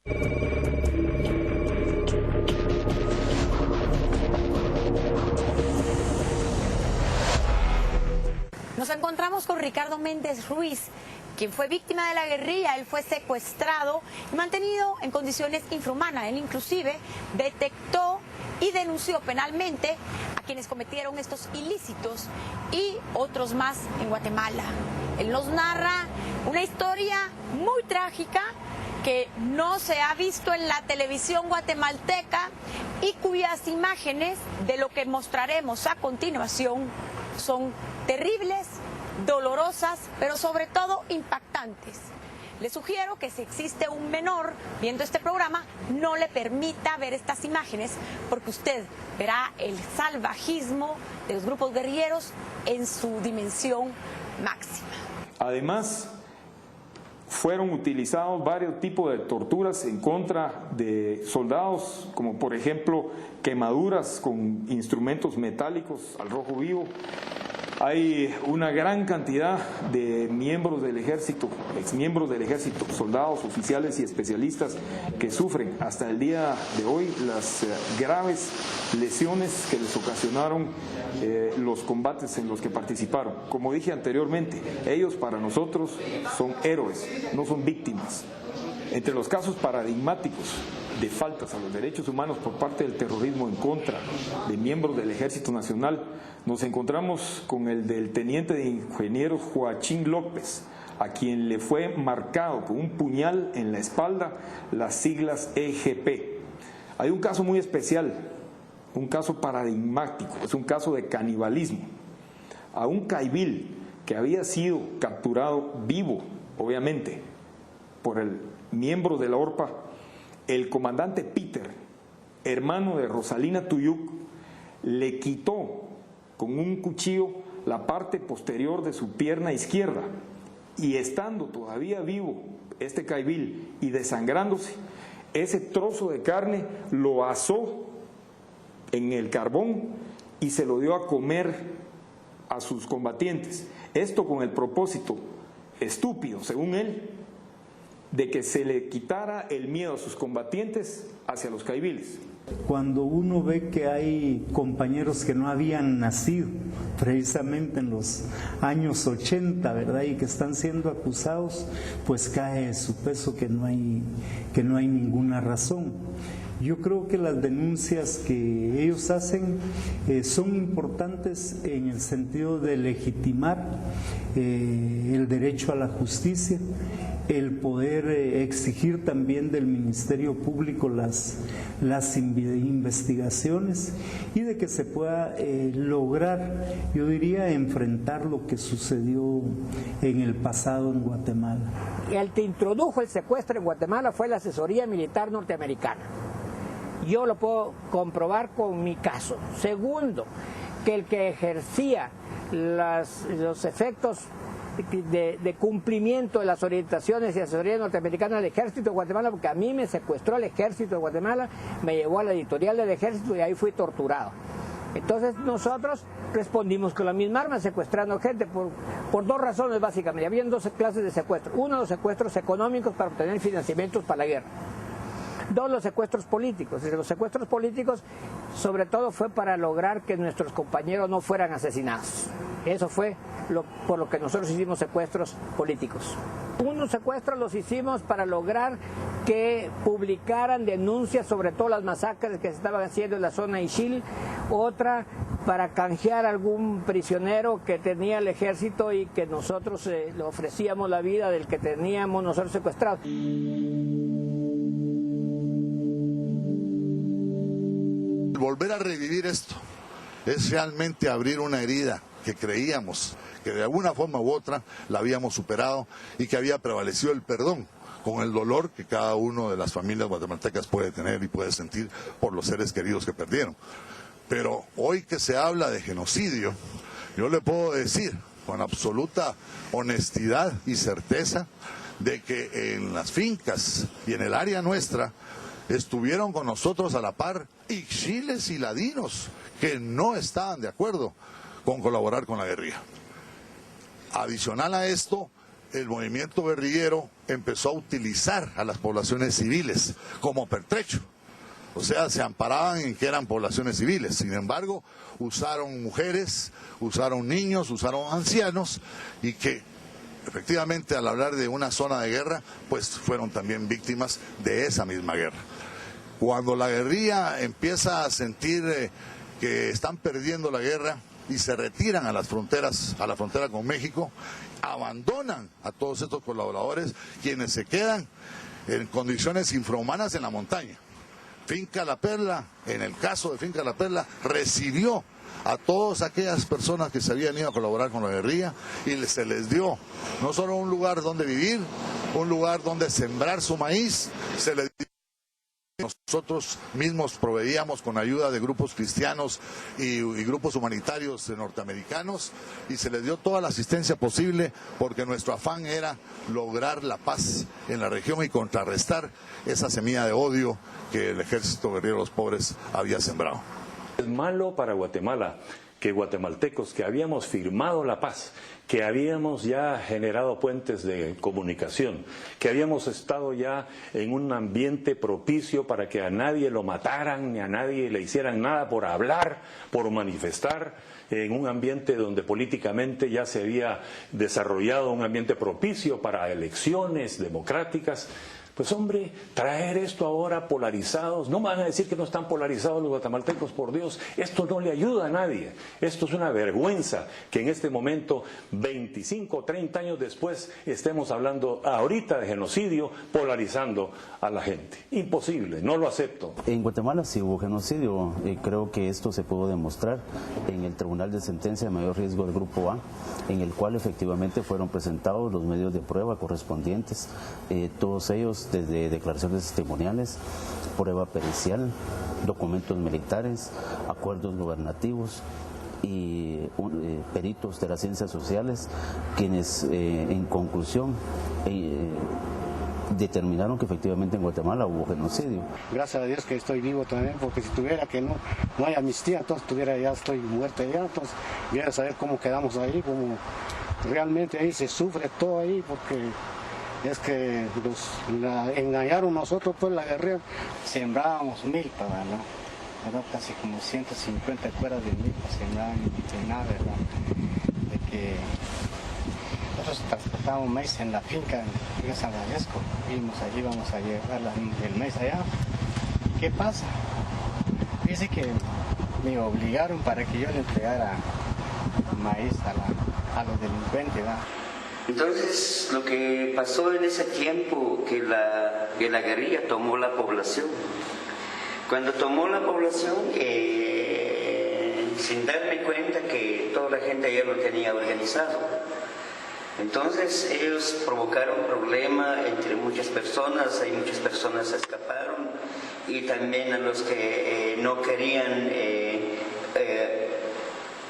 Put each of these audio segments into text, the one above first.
Nos encontramos con Ricardo Méndez Ruiz, quien fue víctima de la guerrilla. Él fue secuestrado y mantenido en condiciones infrahumanas. Él inclusive detectó y denunció penalmente a quienes cometieron estos ilícitos y otros más en Guatemala. Él nos narra una historia muy trágica que no se ha visto en la televisión guatemalteca y cuyas imágenes de lo que mostraremos a continuación son terribles, dolorosas, pero sobre todo impactantes. Le sugiero que si existe un menor viendo este programa, no le permita ver estas imágenes, porque usted verá el salvajismo de los grupos guerrilleros en su dimensión máxima. Además, fueron utilizados varios tipos de torturas en contra de soldados, como por ejemplo quemaduras con instrumentos metálicos al rojo vivo. Hay una gran cantidad de miembros del ejército, exmiembros del ejército, soldados, oficiales y especialistas que sufren hasta el día de hoy las graves lesiones que les ocasionaron los combates en los que participaron. Como dije anteriormente, ellos para nosotros son héroes, no son víctimas. Entre los casos paradigmáticos de faltas a los derechos humanos por parte del terrorismo en contra de miembros del Ejército Nacional, nos encontramos con el del teniente de ingenieros Joachín López, a quien le fue marcado con un puñal en la espalda las siglas EGP. Hay un caso muy especial, un caso paradigmático, es un caso de canibalismo. A un caibil que había sido capturado vivo, obviamente, por el miembro de la ORPA, el comandante Peter, hermano de Rosalina Tuyuk, le quitó con un cuchillo la parte posterior de su pierna izquierda, y estando todavía vivo este caibil y desangrándose, ese trozo de carne lo asó en el carbón y se lo dio a comer a sus combatientes. Esto con el propósito estúpido, según él, de que se le quitara el miedo a sus combatientes hacia los caibiles. Cuando uno ve que hay compañeros que no habían nacido precisamente en los años 80, ¿verdad? Y que están siendo acusados, pues cae su peso que no hay ninguna razón. Yo creo que las denuncias que ellos hacen son importantes en el sentido de legitimar el derecho a la justicia, el poder exigir también del Ministerio Público las investigaciones y de que se pueda lograr, yo diría, enfrentar lo que sucedió en el pasado en Guatemala. El que introdujo el secuestro en Guatemala fue la asesoría militar norteamericana. Yo lo puedo comprobar con mi caso. Segundo, que el que ejercía los efectos de cumplimiento de las orientaciones y asesorías norteamericanas del Ejército de Guatemala, porque a mí me secuestró el Ejército de Guatemala, me llevó a la editorial del Ejército y ahí fui torturado. Entonces nosotros respondimos con la misma arma, secuestrando gente por dos razones básicamente. Habían dos clases de secuestro. Uno, los secuestros económicos para obtener financiamientos para la guerra. Dos, los secuestros políticos. Y los secuestros políticos sobre todo fue para lograr que nuestros compañeros no fueran asesinados. Eso fue por lo que nosotros hicimos secuestros políticos. Unos secuestros los hicimos para lograr que publicaran denuncias sobre todas las masacres que se estaban haciendo en la zona de Ixil. Otra para canjear algún prisionero que tenía el ejército y que nosotros le ofrecíamos la vida del que teníamos nosotros secuestrado. Volver a revivir esto es realmente abrir una herida que creíamos que de alguna forma u otra la habíamos superado y que había prevalecido el perdón, con el dolor que cada uno de las familias guatemaltecas puede tener y puede sentir por los seres queridos que perdieron. Pero hoy que se habla de genocidio, yo le puedo decir con absoluta honestidad y certeza de que en las fincas y en el área nuestra estuvieron con nosotros a la par ixchiles y ladinos que no estaban de acuerdo con colaborar con la guerrilla. Adicional a esto, el movimiento guerrillero empezó a utilizar a las poblaciones civiles como pertrecho. O sea, se amparaban en que eran poblaciones civiles. Sin embargo, usaron mujeres, usaron niños, usaron ancianos, y que efectivamente al hablar de una zona de guerra, pues fueron también víctimas de esa misma guerra. Cuando la guerrilla empieza a sentir que están perdiendo la guerra y se retiran a las fronteras, a la frontera con México, abandonan a todos estos colaboradores, quienes se quedan en condiciones infrahumanas en la montaña. Finca La Perla, en el caso de Finca La Perla, recibió a todas aquellas personas que se habían ido a colaborar con la guerrilla y se les dio no solo un lugar donde vivir, un lugar donde sembrar su maíz, se les dio. Nosotros mismos proveíamos con ayuda de grupos cristianos y grupos humanitarios norteamericanos, y se les dio toda la asistencia posible, porque nuestro afán era lograr la paz en la región y contrarrestar esa semilla de odio que el Ejército Guerrillero de los Pobres había sembrado. Es malo para Guatemala que guatemaltecos que habíamos firmado la paz, que habíamos ya generado puentes de comunicación, que habíamos estado ya en un ambiente propicio para que a nadie lo mataran ni a nadie le hicieran nada por hablar, por manifestar, en un ambiente donde políticamente ya se había desarrollado un ambiente propicio para elecciones democráticas. Pues hombre, traer esto ahora polarizados, no me van a decir que no están polarizados los guatemaltecos, por Dios, esto no le ayuda a nadie, esto es una vergüenza que en este momento, 25 o 30 años después, estemos hablando ahorita de genocidio, polarizando a la gente. Imposible, no lo acepto. En Guatemala sí hubo genocidio, creo que esto se pudo demostrar en el Tribunal de Sentencia de Mayor Riesgo del Grupo A, en el cual efectivamente fueron presentados los medios de prueba correspondientes, todos ellos desde declaraciones testimoniales, prueba pericial, documentos militares, acuerdos gubernativos y peritos de las ciencias sociales, quienes en conclusión determinaron que efectivamente en Guatemala hubo genocidio. Gracias a Dios que estoy vivo también, porque si tuviera que no hay amnistía, entonces ya estoy muerto ya, entonces voy a saber cómo quedamos ahí, cómo realmente ahí se sufre todo ahí, porque es que engañaron nosotros, pues la guerrilla. Sembrábamos milpa, ¿no? Era casi como 150 cuerdas de milpa sembraban en nada, ¿verdad? De que nosotros transportábamos maíz en la finca en San Francisco, vimos allí, vamos a llevar el maíz allá. ¿Qué pasa? Dice que me obligaron para que yo le entregara maíz a los delincuentes, ¿verdad? Entonces, lo que pasó en ese tiempo, que la guerrilla tomó la población. Cuando tomó la población, sin darme cuenta que toda la gente ya lo tenía organizado. Entonces, ellos provocaron problemas entre muchas personas, hay muchas personas que escaparon, y también a los que no querían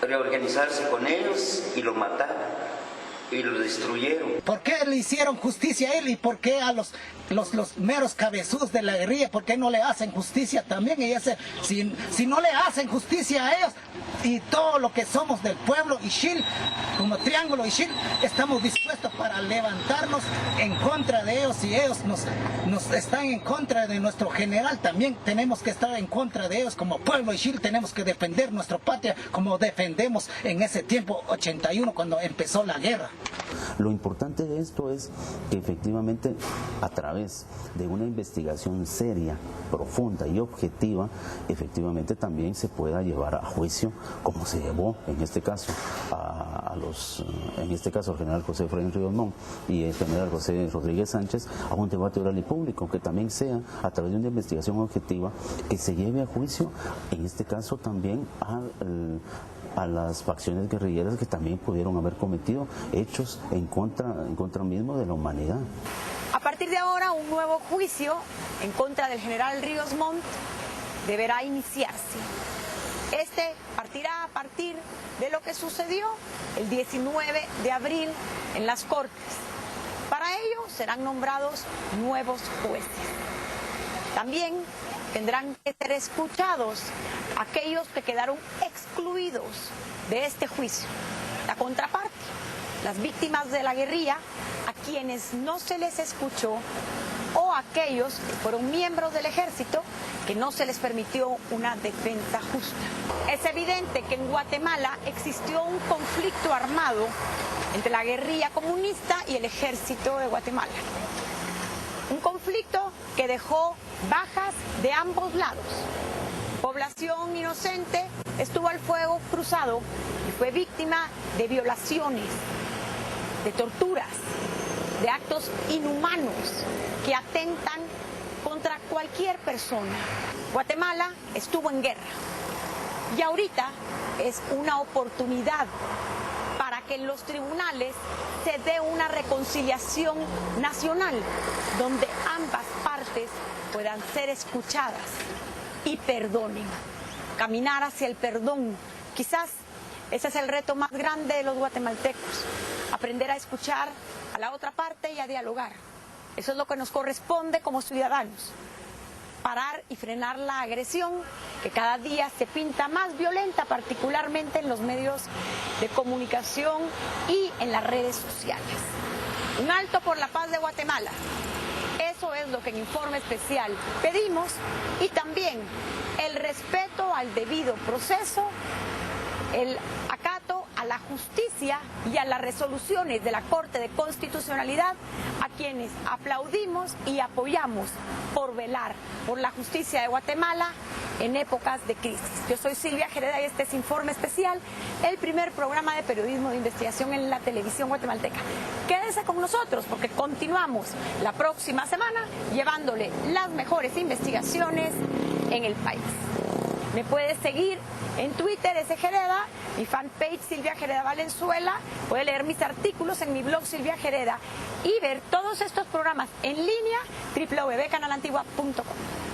reorganizarse con ellos, y lo mataron. Y lo destruyeron. ¿Por qué le hicieron justicia a él y por qué a los meros cabezudos de la guerrilla, por qué no le hacen justicia también? Y si no le hacen justicia a ellos y todo lo que somos del pueblo Ixil, como Triángulo Ixil, estamos dispuestos para levantarnos en contra de ellos, y ellos nos están en contra de nuestro general, también tenemos que estar en contra de ellos. Como pueblo Ixil tenemos que defender nuestra patria como defendemos en ese tiempo 81 cuando empezó la guerra. Lo importante de esto es que efectivamente a través de una investigación seria, profunda y objetiva, efectivamente también se pueda llevar a juicio, como se llevó en este caso al general José Efraín Ríos Montt y el general José Rodríguez Sánchez, a un debate oral y público, que también sea a través de una investigación objetiva, que se lleve a juicio, en este caso también a las facciones guerrilleras que también pudieron haber cometido hechos en contra mismo de la humanidad. A partir de ahora, un nuevo juicio en contra del general Ríos Montt deberá iniciarse. Este partirá a partir de lo que sucedió el 19 de abril en las Cortes. Para ello serán nombrados nuevos jueces. También tendrán que ser escuchados aquellos que quedaron excluidos de este juicio. La contraparte, las víctimas de la guerrilla, a quienes no se les escuchó o aquellos que fueron miembros del ejército que no se les permitió una defensa justa. Es evidente que en Guatemala existió un conflicto armado entre la guerrilla comunista y el ejército de Guatemala. Un conflicto que dejó bajas de ambos lados. Población inocente estuvo al fuego cruzado y fue víctima de violaciones, de torturas, de actos inhumanos que atentan contra cualquier persona. Guatemala estuvo en guerra y ahorita es una oportunidad para que en los tribunales se dé una reconciliación nacional donde ambas partes puedan ser escuchadas y perdonen. Caminar hacia el perdón. Quizás ese es el reto más grande de los guatemaltecos. Aprender a escuchar a la otra parte y a dialogar. Eso es lo que nos corresponde como ciudadanos. Parar y frenar la agresión que cada día se pinta más violenta, particularmente en los medios de comunicación y en las redes sociales. Un alto por la paz de Guatemala. Eso es lo que en Informe Especial pedimos, y también el respeto al debido proceso, el acato a la justicia y a las resoluciones de la Corte de Constitucionalidad, a quienes aplaudimos y apoyamos por velar por la justicia de Guatemala en épocas de crisis. Yo soy Silvia Jereda y este es Informe Especial, el primer programa de periodismo de investigación en la televisión guatemalteca. Quédese con nosotros porque continuamos la próxima semana llevándole las mejores investigaciones en el país. Me puedes seguir en Twitter, Jereda, mi fanpage Silvia Jereda Valenzuela, puede leer mis artículos en mi blog Silvia Jereda y ver todos estos programas en línea www.canalantigua.com.